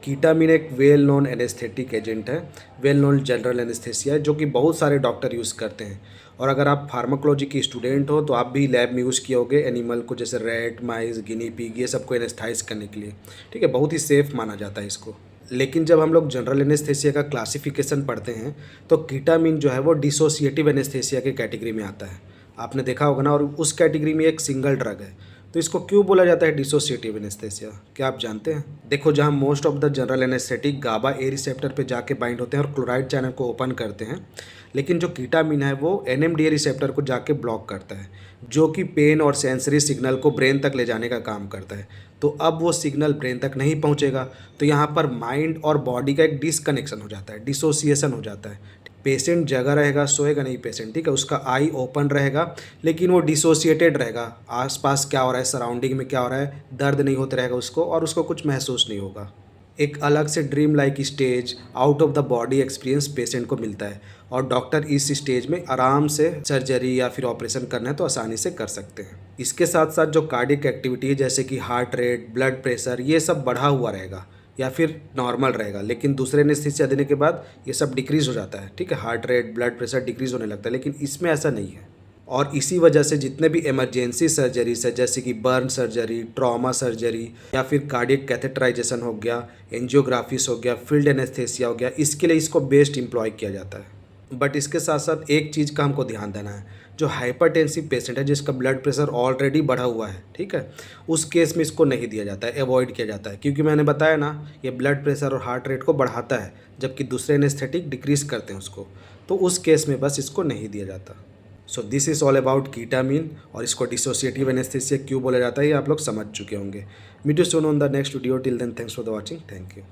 कीटामिन एक well known anaesthetic agent है, well known general anaesthesia है, जो कि बहुत सारे डॉक्टर यूज़ करते हैं। और अगर आप फार्माकोलॉजी की स्टूडेंट हो तो आप भी लैब में यूज़ किए होगे एनिमल को, जैसे रैट, माइस, गिनी पिग, ये सबको एनेस्थाइज करने के लिए। ठीक है, बहुत ही सेफ़ माना जाता है इसको। लेकिन जब हम लोग जनरल एनेस्थेसिया का क्लासिफिकेशन पढ़ते हैं तो कीटामिन जो है वो डिसोसिएटिव एनेस्थेसिया के कैटेगरी में आता है। आपने देखा होगा ना, और उस कैटेगरी में एक सिंगल ड्रग है। तो इसको क्यों बोला जाता है डिसोसिएटिव एनेस्थेसिया, क्या आप जानते हैं? देखो, जहाँ most of the general anaesthetic GABA A receptor पे जाके बाइंड होते हैं और क्लोराइड चैनल को ओपन करते हैं, लेकिन जो कीटामिन है वो एनएमडीए रिसेप्टर को जाके ब्लॉक करता है, जो कि पेन और सेंसरी सिग्नल को ब्रेन तक ले जाने का काम करता है। तो अब वो सिग्नल ब्रेन तक नहीं पहुंचेगा, तो यहाँ पर माइंड और बॉडी का एक डिसकनेक्शन हो जाता है, डिसोसिएशन हो जाता है। पेशेंट जगह रहेगा, सोएगा नहीं पेशेंट, ठीक है, उसका आई ओपन रहेगा, लेकिन वो डिसोसिएटेड रहेगा। आसपास क्या हो रहा है, सराउंडिंग में क्या हो रहा है, दर्द नहीं होता रहेगा उसको, और उसको कुछ महसूस नहीं होगा। एक अलग से dream like stage, out of the body experience patient को मिलता है, और डॉक्टर इस स्टेज में आराम से सर्जरी या फिर ऑपरेशन करना है तो आसानी से कर सकते हैं। इसके साथ साथ जो कार्डियक एक्टिविटी है, जैसे कि हार्ट रेट, ब्लड प्रेशर, ये सब बढ़ा हुआ रहेगा या फिर नॉर्मल रहेगा, लेकिन दूसरे एनेस्थीसिया देने के बाद ये सब डिक्रीज हो जाता है। ठीक है, heart rate, blood pressure decrease होने लगता है, लेकिन इसमें ऐसा नहीं है। और इसी वजह से जितने भी इमरजेंसी सर्जरीज है, जैसे कि बर्न सर्जरी, ट्रॉमा सर्जरी, या फिर कार्डियक कैथेटराइजेशन हो गया, एंजियोग्राफिस हो गया, फील्ड एनेस्थेसिया हो गया, इसके लिए इसको बेस्ट एम्प्लॉय किया जाता है। बट इसके साथ साथ एक चीज़ का हमको ध्यान देना है, जो हाइपरटेंसिव पेशेंट है, जिसका ब्लड प्रेशर ऑलरेडी बढ़ा हुआ है, ठीक है, उस केस में इसको नहीं दिया जाता है, अवॉइड किया जाता है, क्योंकि मैंने बताया ना, ये ब्लड प्रेशर और हार्ट रेट को बढ़ाता है, जबकि दूसरे एनेस्थेटिक डिक्रीज करते हैं उसको। तो उस केस में बस इसको नहीं दिया जाता। So this is all about ketamine, और इसको डिसोसिएटिव एनेस्थेसिया क्यों बोला जाता है ये आप लोग समझ चुके होंगे। Meet you soon on the next video. Till then, thanks for the watching. Thank you.